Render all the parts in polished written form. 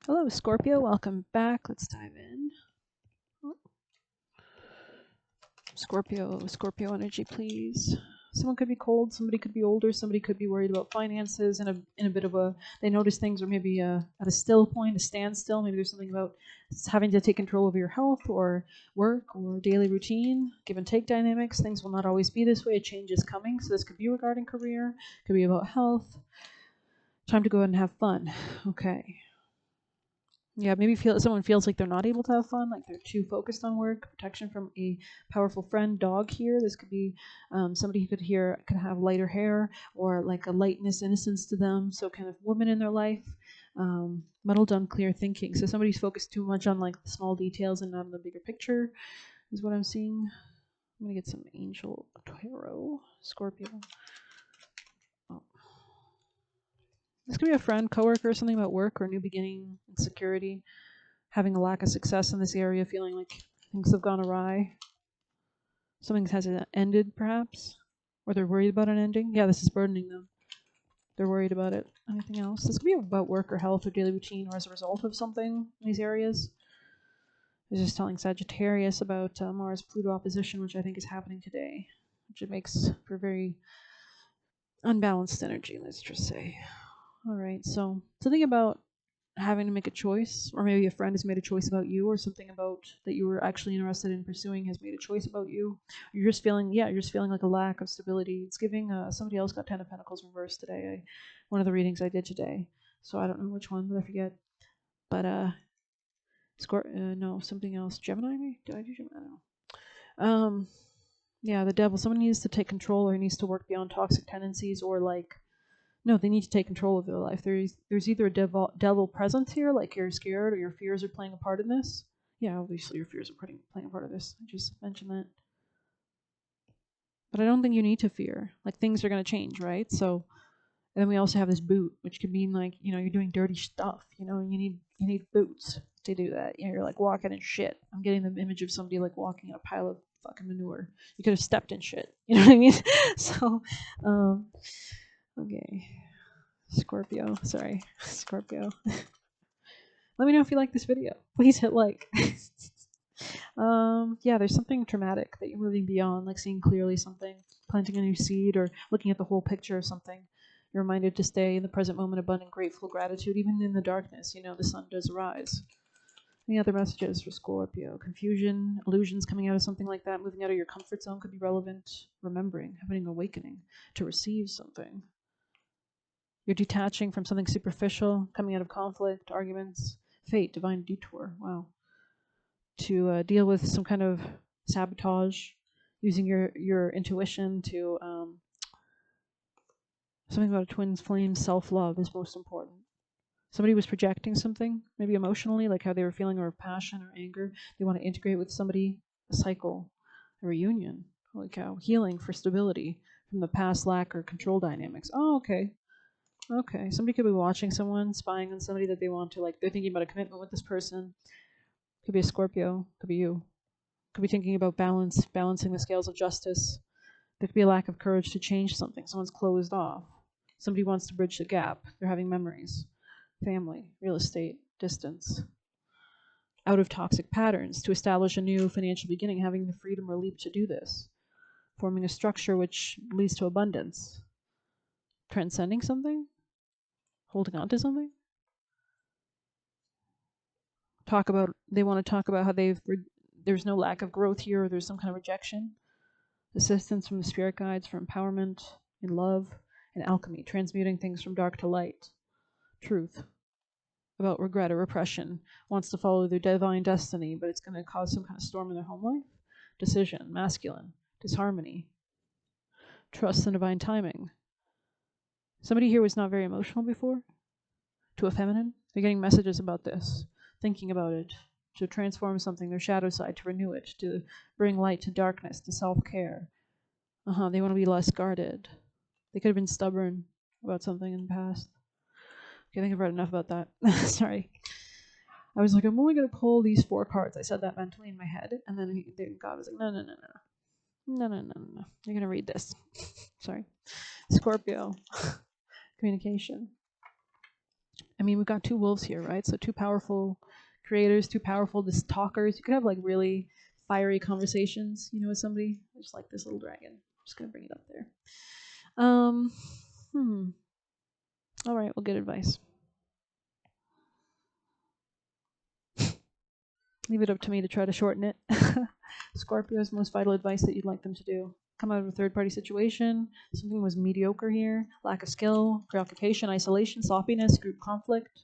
Hello, Scorpio. Welcome back. Let's dive in. Scorpio energy, please. Someone could be cold, somebody could be older, somebody could be worried about finances in a bit of a, they notice things are maybe at a still point, a standstill. Maybe there's something about having to take control of your health or work or daily routine, give and take dynamics. Things will not always be this way. A change is coming. So this could be regarding career, could be about health. Time to go ahead and have fun. Okay. Yeah, maybe someone feels like they're not able to have fun, like they're too focused on work. Protection from a powerful friend, dog here. This could be somebody who could have lighter hair or like a lightness, innocence to them. So kind of woman in their life, muddled, unclear thinking. So somebody's focused too much on like the small details and not on the bigger picture, is what I'm seeing. I'm gonna get some angel tarot, Scorpio. Oh. This could be a friend, coworker, something about work or a new beginning, insecurity. Having a lack of success in this area, feeling like things have gone awry. Something has ended, perhaps, or they're worried about an ending. Yeah, this is burdening them. They're worried about it. Anything else? This could be about work or health or daily routine or as a result of something in these areas. I was just telling Sagittarius about Mars-Pluto opposition, which I think is happening today, which it makes for very unbalanced energy, let's just say. All right, so think about having to make a choice, or maybe a friend has made a choice about you, or something about that you were actually interested in pursuing has made a choice about you. You're just feeling like a lack of stability. It's giving somebody else got 10 of Pentacles reversed today. One of the readings I did today, so I don't know which one, but I forget. But no, something else. Gemini, maybe? Did I do Gemini? I don't know. Yeah, the devil. Someone needs to take control, or needs to work beyond toxic tendencies, or like no, they need to take control of their life. There's either a devil presence here, like you're scared or your fears are playing a part in this. Yeah, obviously your fears are playing a part of this. I just mentioned that. But I don't think you need to fear. Like things are going to change, right? So, and then we also have this boot, which could mean like, you're doing dirty stuff. You need boots to do that. You're like walking in shit. I'm getting the image of somebody like walking in a pile of fucking manure. You could have stepped in shit. You know what I mean? So, okay. Scorpio. Let me know if you like this video. Please hit like. Yeah, there's something traumatic that you're moving beyond, like seeing clearly something, planting a new seed, or looking at the whole picture of something. You're reminded to stay in the present moment, abundant, grateful, gratitude, even in the darkness. The sun does rise. Any other messages for Scorpio? Confusion, illusions coming out of something like that, moving out of your comfort zone could be relevant. Remembering, having an awakening to receive something. You're detaching from something superficial, coming out of conflict, arguments, fate, divine detour. Wow. To deal with some kind of sabotage, using your intuition to something about a twin flame. Self-love is most important. Somebody was projecting something, maybe emotionally, like how they were feeling, or passion or anger. They want to integrate with somebody, a cycle, a reunion. Holy cow. Healing for stability from the past lack or control dynamics. Oh, okay. Okay, somebody could be watching someone, spying on somebody that they want to, like, they're thinking about a commitment with this person. Could be a Scorpio, could be you. Could be thinking about balancing the scales of justice. There could be a lack of courage to change something. Someone's closed off. Somebody wants to bridge the gap. They're having memories. Family, real estate, distance. Out of toxic patterns to establish a new financial beginning, having the freedom or leap to do this. Forming a structure which leads to abundance. Transcending something? Holding on to something? They want to talk about how there's no lack of growth here, or there's some kind of rejection. Assistance from the spirit guides for empowerment in love and alchemy, transmuting things from dark to light. Truth about regret or repression, wants to follow their divine destiny, but it's going to cause some kind of storm in their home life. Decision, masculine, disharmony, trust in divine timing. Somebody here was not very emotional before, to a feminine. They're getting messages about this, thinking about it, to transform something, their shadow side, to renew it, to bring light to darkness, to self-care. They want to be less guarded. They could have been stubborn about something in the past. Okay, I think I've read enough about that. Sorry. I was like, I'm only going to pull these 4 cards. I said that mentally in my head, and then God was like, no. You're going to read this. Sorry. Scorpio. Communication. I mean, we've got two wolves here, right? So two powerful creators, two powerful talkers. You could have like really fiery conversations, with somebody. Just like this little dragon. I'm just gonna bring it up there. Hmm. All right, we'll get advice. Leave it up to me to try to shorten it. Scorpio's most vital advice that you'd like them to do. Come out of a third-party situation. Something was mediocre here. Lack of skill, preoccupation, isolation, sloppiness, group conflict.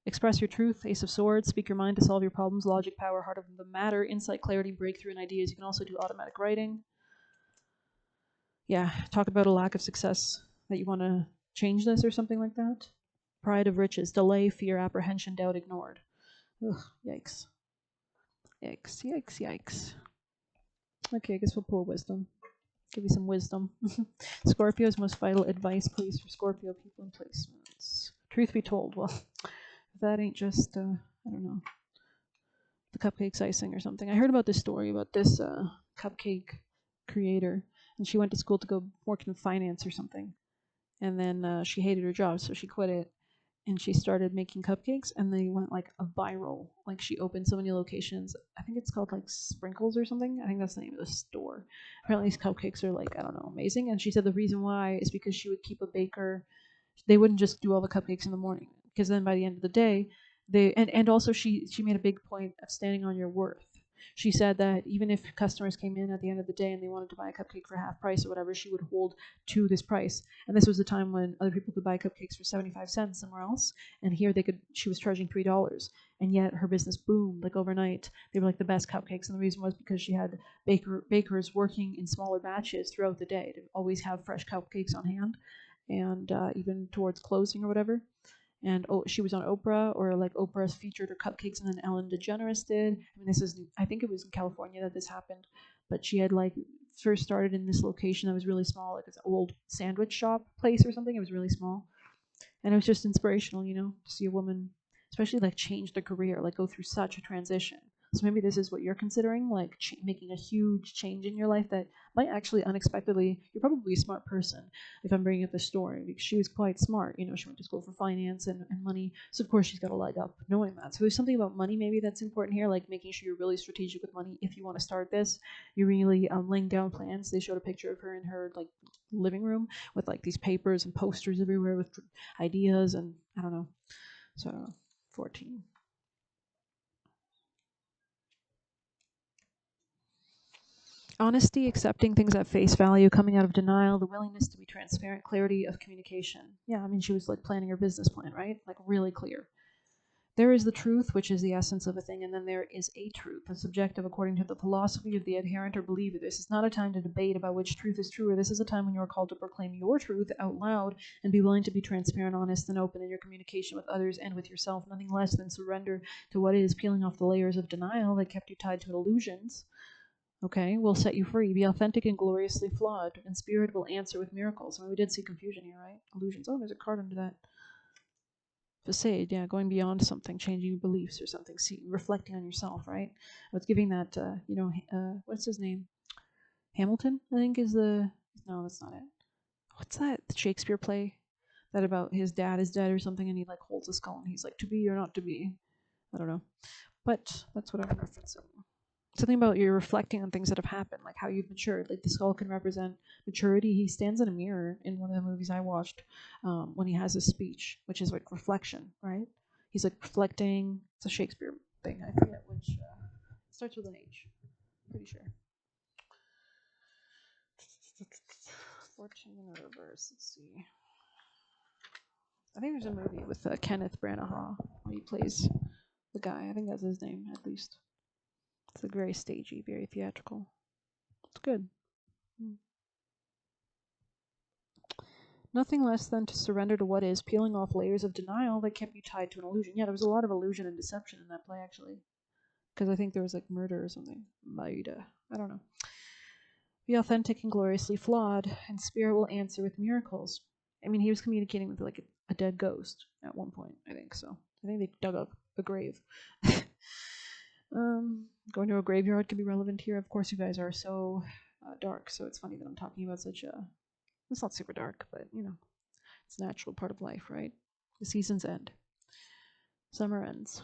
Express your truth. Ace of Swords. Speak your mind to solve your problems. Logic, power, heart of the matter. Insight, clarity, breakthrough, and ideas. You can also do automatic writing. Yeah, talk about a lack of success that you want to change this or something like that. Pride of riches. Delay, fear, apprehension, doubt, ignored. Ugh, yikes. Yikes, yikes, yikes. Okay, I guess we'll pull wisdom. Give you some wisdom. Scorpio's most vital advice, please, for Scorpio people and placements. Truth be told, well, that ain't just, I don't know, the cupcakes icing or something. I heard about this story about this cupcake creator, and she went to school to go work in finance or something. And then she hated her job, so she quit it. And she started making cupcakes, and they went like a viral. Like she opened so many locations. I think it's called like Sprinkles or something. I think that's the name of the store. Apparently these cupcakes are like, I don't know, amazing. And she said the reason why is because she would keep a baker. They wouldn't just do all the cupcakes in the morning, because then by the end of the day, and also she made a big point of standing on your worth. She said that even if customers came in at the end of the day and they wanted to buy a cupcake for half price or whatever, she would hold to this price. And this was the time when other people could buy cupcakes for 75 cents somewhere else, and here she was charging $3. And yet her business boomed like overnight. They were like the best cupcakes, and the reason was because she had bakers working in smaller batches throughout the day to always have fresh cupcakes on hand, and even towards closing or whatever. And she was on Oprah, or like Oprah's featured her cupcakes, and then Ellen DeGeneres did. I mean, I think it was in California that this happened, but she had like first started in this location that was really small, like this old sandwich shop place or something. It was really small, and it was just inspirational, to see a woman, especially like change their career, like go through such a transition. So maybe this is what you're considering, like making a huge change in your life that might actually unexpectedly. You're probably a smart person if I'm bringing up the story, because she was quite smart. She went to school for finance and money, so of course she's got a leg up knowing that. So there's something about money maybe that's important here, like making sure you're really strategic with money if you want to start this. You're really laying down plans. They showed a picture of her in her like living room with like these papers and posters everywhere with ideas, and I don't know. So 14. Honesty, accepting things at face value, coming out of denial, the willingness to be transparent, clarity of communication. Yeah, I mean, she was like planning her business plan, right? Like really clear. There is the truth, which is the essence of a thing, and then there is a truth, a subjective according to the philosophy of the adherent or believer. This is not a time to debate about which truth is truer. This is a time when you are called to proclaim your truth out loud and be willing to be transparent, honest, and open in your communication with others and with yourself. Nothing less than surrender to what is, peeling off the layers of denial that kept you tied to illusions. Okay, will set you free. Be authentic and gloriously flawed, and spirit will answer with miracles. I mean, we did see confusion here, right? Illusions. Oh, there's a card under that. Facade, yeah, going beyond something, changing your beliefs or something, reflecting on yourself, right? I was giving that, what's his name? Hamilton, I think is the, no, that's not it. What's that Shakespeare play? That about his dad is dead or something, and he like holds a skull and he's like, to be or not to be. I don't know. But that's what I'm referencing. Something about you're reflecting on things that have happened, like how you've matured. Like the skull can represent maturity. He stands in a mirror in one of the movies I watched when he has his speech, which is like reflection, right? He's like reflecting. It's a Shakespeare thing. I forget which. Starts with an H. Pretty sure. 14 in reverse. Let's see. I think there's a movie with Kenneth Branagh where he plays the guy. I think that's his name, at least. It's like very stagey, very theatrical. It's good. Nothing less than to surrender to what is, peeling off layers of denial that kept you tied to an illusion. Yeah, there was a lot of illusion and deception in that play, actually. Because I think there was like murder or something. Maida. I don't know. Be authentic and gloriously flawed, and spirit will answer with miracles. I mean, he was communicating with like a dead ghost at one point, I think so. I think they dug up a grave. Going to a graveyard could be relevant here. Of course, you guys are so dark, so it's funny that I'm talking about such a. It's not super dark, but it's a natural part of life, right? The seasons end. Summer ends.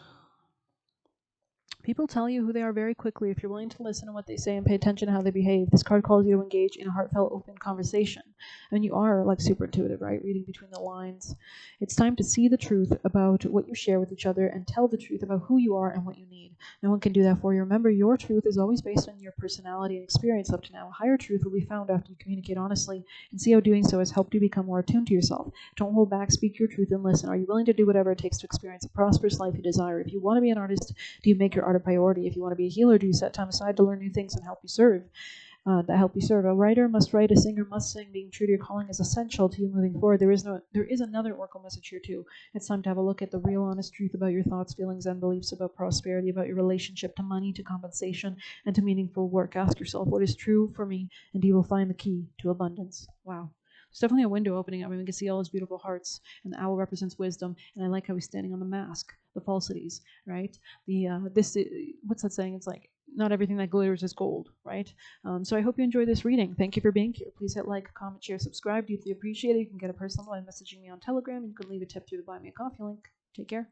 People tell you who they are very quickly if you're willing to listen to what they say and pay attention to how they behave. This card calls you to engage in a heartfelt, open conversation. I mean, you are like super intuitive, right? Reading between the lines. It's time to see the truth about what you share with each other and tell the truth about who you are and what you need. No one can do that for you. Remember, your truth is always based on your personality and experience up to now. A higher truth will be found after you communicate honestly and see how doing so has helped you become more attuned to yourself. Don't hold back, speak your truth and listen. Are you willing to do whatever it takes to experience a prosperous life you desire? If you want to be an artist, do you make your art a priority? If you want to be a healer, do you set time aside to learn new things and help you serve? That help you serve. A writer must write, a singer must sing. Being true to your calling is essential to you moving forward. There is another oracle message here too. It's time to have a look at the real, honest truth about your thoughts, feelings, and beliefs about prosperity, about your relationship to money, to compensation, and to meaningful work. Ask yourself, what is true for me, and you will find the key to abundance. Wow. There's definitely a window opening up. I mean, we can see all his beautiful hearts, and the owl represents wisdom. And I like how he's standing on the mask, the falsities, right? What's that saying? It's like, not everything that glitters is gold, right? So I hope you enjoy this reading. Thank you for being here. Please hit like, comment, share, subscribe. Deeply appreciate it. You can get a personal by messaging me on Telegram. You can leave a tip through the Buy Me a Coffee link. Take care.